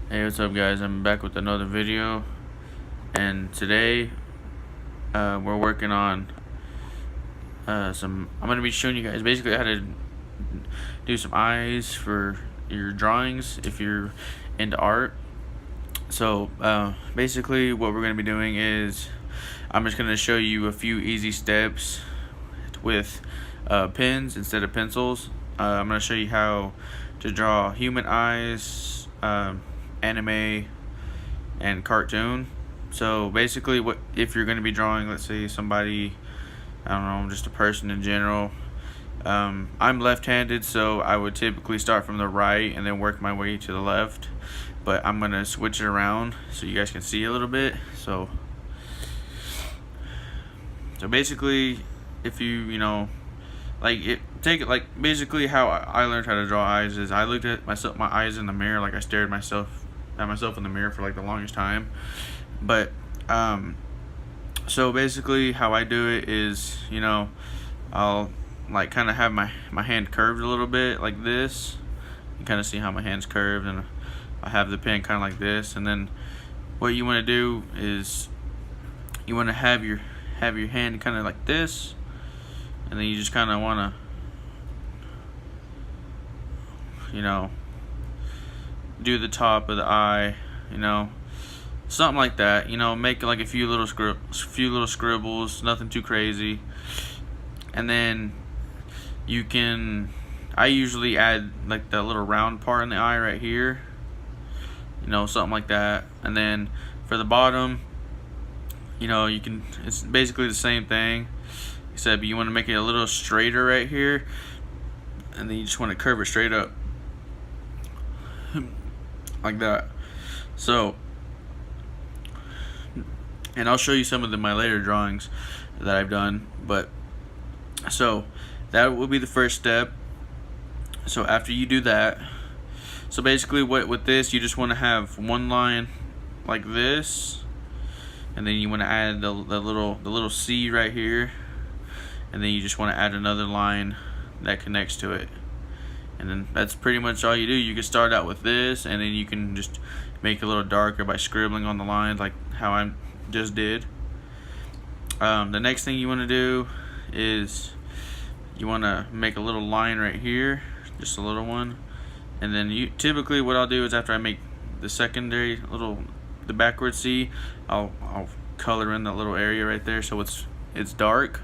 Hey, what's up, guys? I'm back with another video, and today we're working on I'm gonna be showing you guys basically how to do some eyes for your drawings if you're into art. So basically, what we're gonna be doing is I'm just gonna show you a few easy steps with pens instead of pencils. I'm gonna show you how to draw human eyes, anime, and cartoon. So basically, what if you're going to be drawing, let's say somebody, I don't know, just a person in general. I'm left-handed, so I would typically start from the right and then work my way to the left. But I'm gonna switch it around so you guys can see a little bit. So basically, if you know, take it like basically how I learned how to draw eyes is I looked at my eyes in the mirror, like I stared at myself in the mirror for like the longest time. But so basically how I do it is, I'll like kind of have my hand curved a little bit like this. You kind of see how my hand's curved, and I have the pen kind of like this. And then what you want to do is you want to have your hand kind of like this, and then you just kind of want to do the top of the eye, something like that. Make like a few little scribbles, nothing too crazy. And then I usually add like the little round part in the eye right here, something like that. And then for the bottom, it's basically the same thing, except you want to make it a little straighter right here, and then you just want to curve it straight up like that. So, and I'll show you some of my later drawings that I've done. But so that will be the first step. So after you do that, so basically with this, you just want to have one line like this, and then you want to add the little C right here, and then you just want to add another line that connects to it. And then that's pretty much all you do. You can start out with this, and then you can just make it a little darker by scribbling on the lines like how I just did. The next thing you want to do is you want to make a little line right here, just a little one. And then typically what I'll do is after I make the secondary the backward C, I'll color in that little area right there so it's dark.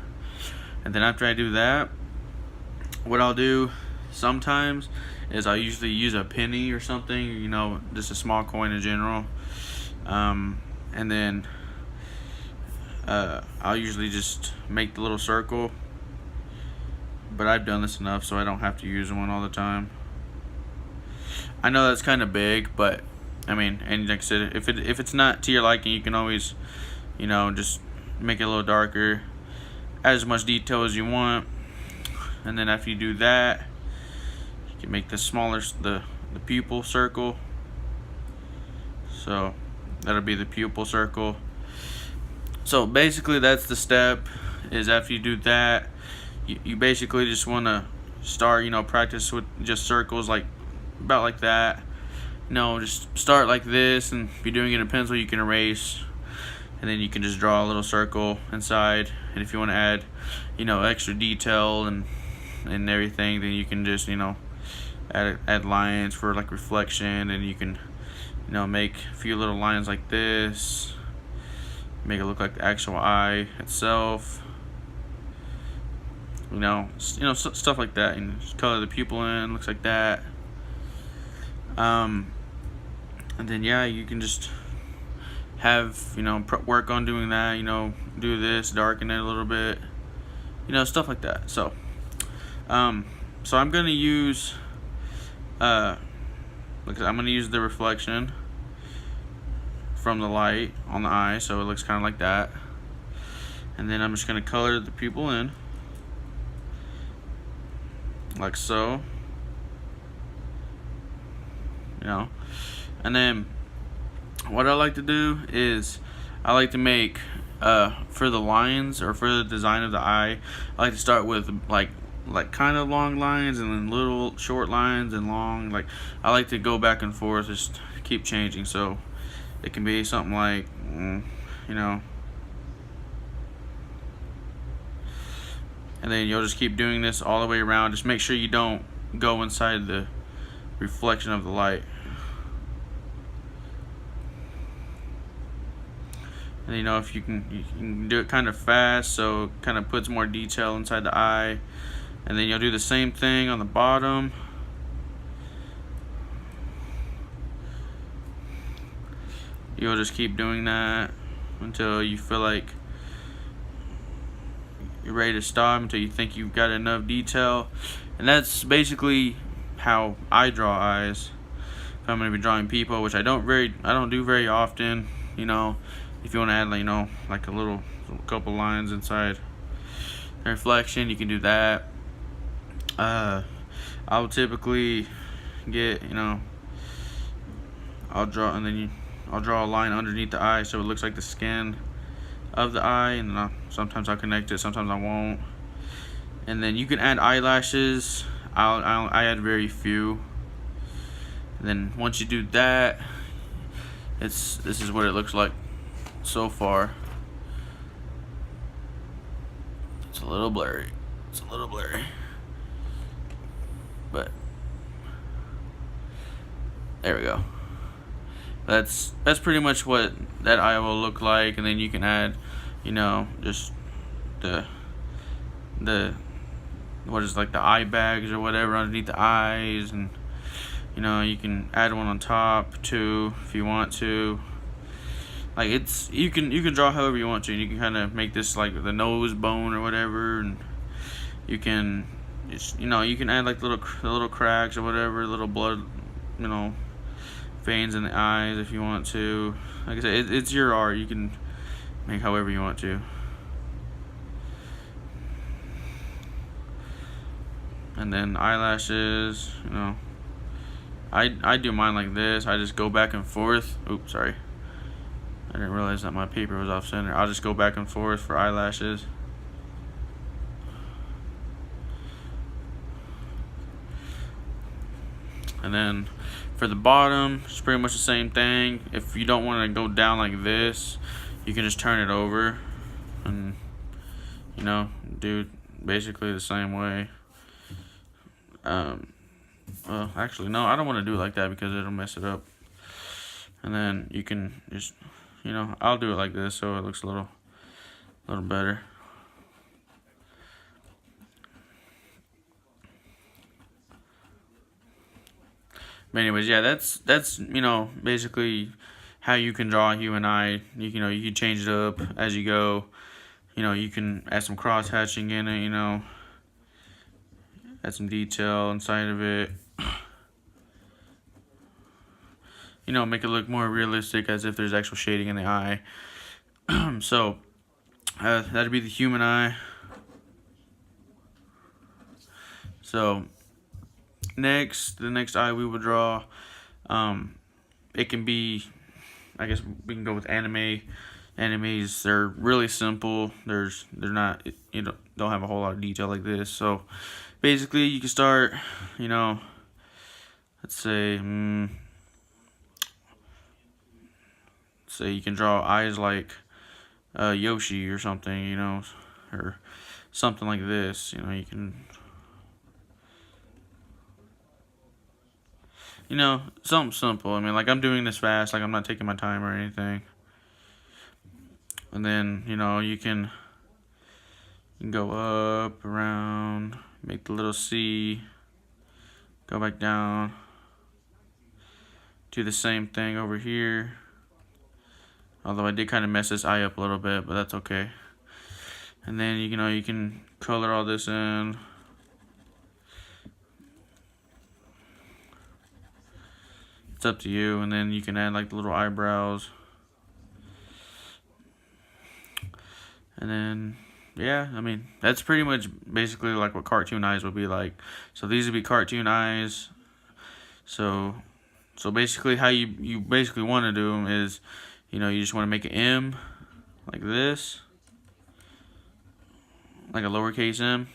And then after I do that, what I'll do sometimes is I'll usually use a penny or something, just a small coin in general. And then I'll usually just make the little circle, but I've done this enough so I don't have to use one all the time. I know that's kind of big, but I mean, and like I said, if it's not to your liking, you can always, just make it a little darker, add as much detail as you want. And then after you do that, you can make the smaller the pupil circle. So that'll be the pupil circle. So basically that's the step, is after you do that, you basically just want to start, practice with just circles like about like that. Just start like this, and if you're doing it in pencil, you can erase, and then you can just draw a little circle inside. And if you want to add, extra detail and everything, then you can just, add lines for like reflection, and you can, make a few little lines like this, make it look like the actual eye itself. Stuff like that, and just color the pupil in, looks like that. And then you can just have, work on doing that, do this, darken it a little bit, stuff like that. So so I'm gonna use the reflection from the light on the eye, so it looks kind of like that. And then I'm just gonna color the pupil in like so, and then what I like to do is I like to make for the lines or for the design of the eye, I like to start with like like kind of long lines and then little short lines and long. Like I like to go back and forth, just keep changing. So it can be something like, you know, and then you'll just keep doing this all the way around. Just make sure you don't go inside the reflection of the light. And you know, if you can do it kind of fast, so it kind of puts more detail inside the eye. And then you'll do the same thing on the bottom. You'll just keep doing that until you feel like you're ready to stop, until you think you've got enough detail. And that's basically how I draw eyes. If I'm going to be drawing people, which I don't do very often, you know, if you want to add, you know, like a couple lines inside the reflection, you can do that. I'll typically get, you know, I'll draw a line underneath the eye so it looks like the skin of the eye, and then sometimes I'll connect it, sometimes I won't. And then you can add eyelashes. I add very few. And then once you do that, this is what it looks like so far. It's a little blurry. But there we go. That's pretty much what that eye will look like. And then you can add, you know, just the what is like the eye bags or whatever underneath the eyes, and you know, you can add one on top too if you want to. Like you can draw however you want to. You can kind of make this like the nose bone or whatever, and you can just, you know, you can add like the little cracks or whatever, little blood, you know, veins in the eyes if you want to. Like I said, it's your art. You can make however you want to. And then eyelashes, you know, I do mine like this. I just go back and forth. Oops, sorry. I didn't realize that my paper was off center. I'll just go back and forth for eyelashes. And then for the bottom, it's pretty much the same thing. If you don't want to go down like this, you can just turn it over and, you know, do basically the same way. Well, actually, no, I don't want to do it like that because it'll mess it up. And then you can just, you know, I'll do it like this so it looks a little better. But anyways, yeah, that's you know, basically how you can draw a human eye. You know, you can change it up as you go. You know, you can add some cross hatching in it, you know, add some detail inside of it. You know, make it look more realistic, as if there's actual shading in the eye. So that'd be the human eye. So the next eye we would draw, it can be, I guess we can go with anime. Animes, they're really simple. They're not, you know, don't have a whole lot of detail like this. So basically you can start, you know, let's say you can draw eyes like Yoshi or something, you know, or something like this. You know, you can, you know, something simple. I mean, like, I'm doing this fast, like I'm not taking my time or anything. And then, you know, you can go up, around, make the little C, go back down, do the same thing over here. Although I did kind of mess this eye up a little bit, but that's okay. And then, you know, you can color all this in. It's up to you. And then you can add like the little eyebrows. And then, yeah, I mean, that's pretty much basically like what cartoon eyes would be like. So these would be cartoon eyes. So basically how you basically want to do them is, you know, you just want to make an M like this, like a lowercase m.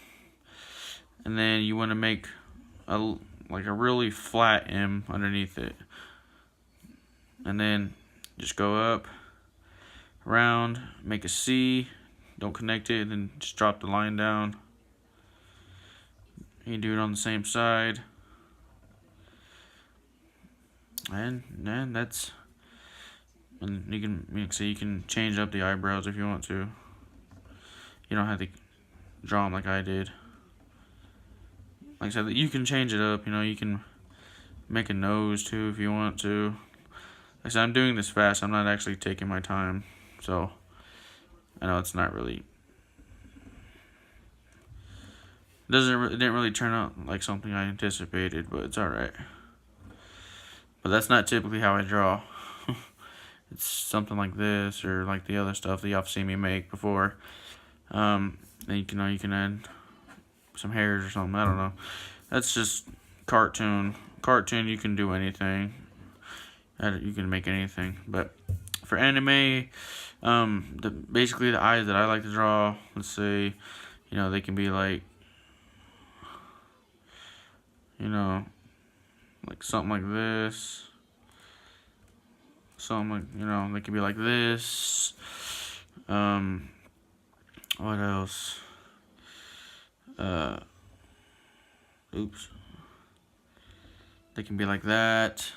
and then you want to make like a really flat M underneath it, and then just go up, around, make a C, don't connect it, and then just drop the line down. You do it on the same side, and then that's. And you can change up the eyebrows if you want to. You don't have to draw them like I did. Like I said, you can change it up. You can make a nose too if you want to. Like I said, I'm doing this fast. I'm not actually taking my time, so I know it's not really. It didn't really turn out like something I anticipated, but it's all right. But that's not typically how I draw. It's something like this, or like the other stuff that y'all have seen me make before. Then you can add some hairs or something. I don't know. That's just cartoon. Cartoon, you can do anything. You can make anything. But for anime, basically the eyes that I like to draw. Let's say, they can be like, like something like this. Something like, they could be like this. What else? Oops. They can be like that.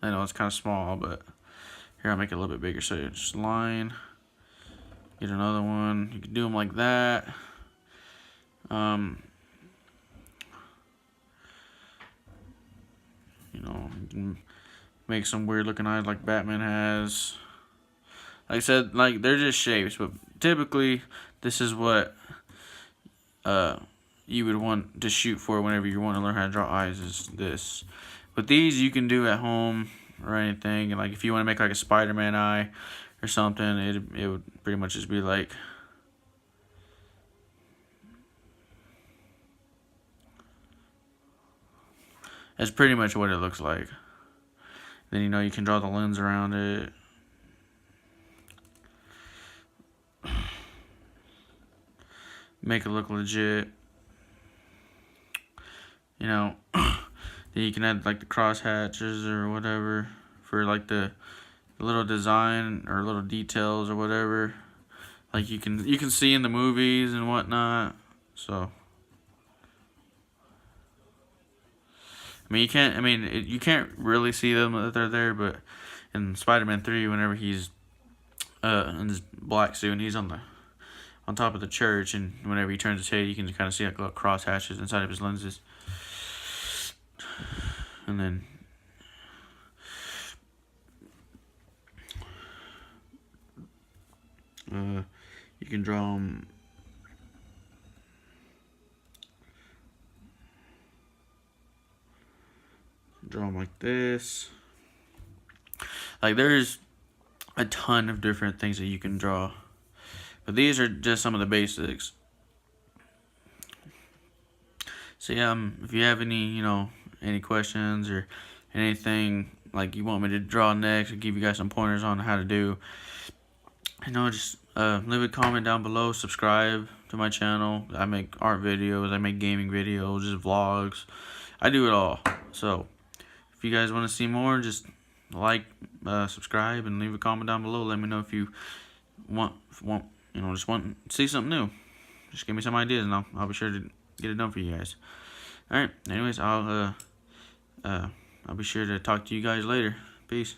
I know it's kind of small, but here I'll make it a little bit bigger. So just line. Get another one. You can do them like that. You can make some weird looking eyes like Batman has. Like I said, like they're just shapes, but typically this is what you would want to shoot for whenever you want to learn how to draw eyes, is this. But these you can do at home or anything, and like if you want to make like a Spider-Man eye or something, it would pretty much just be like that's pretty much what it looks like. Then you can draw the lens around it. Make it look legit. Then you can add like the cross hatches or whatever for like the little design or little details or whatever. Like you can see in the movies and whatnot. So you can't really see them that they're there, but in Spider-Man 3, whenever he's in his black suit and he's on top of the church, and whenever he turns his head, you can kind of see like little cross hatches inside of his lenses. And then you can draw them. Draw them like this. Like there's a ton of different things that you can draw, but these are just some of the basics. So yeah, if you have any any questions or anything like you want me to draw next, or give you guys some pointers on how to do, just leave a comment down below. Subscribe to my channel. I make art videos, I make gaming videos, just vlogs. I do it all. So if you guys want to see more, just like, subscribe, and leave a comment down below. Let me know if you just want to see something new. Just give me some ideas, and I'll be sure to get it done for you guys. All right. Anyways, I'll be sure to talk to you guys later. Peace.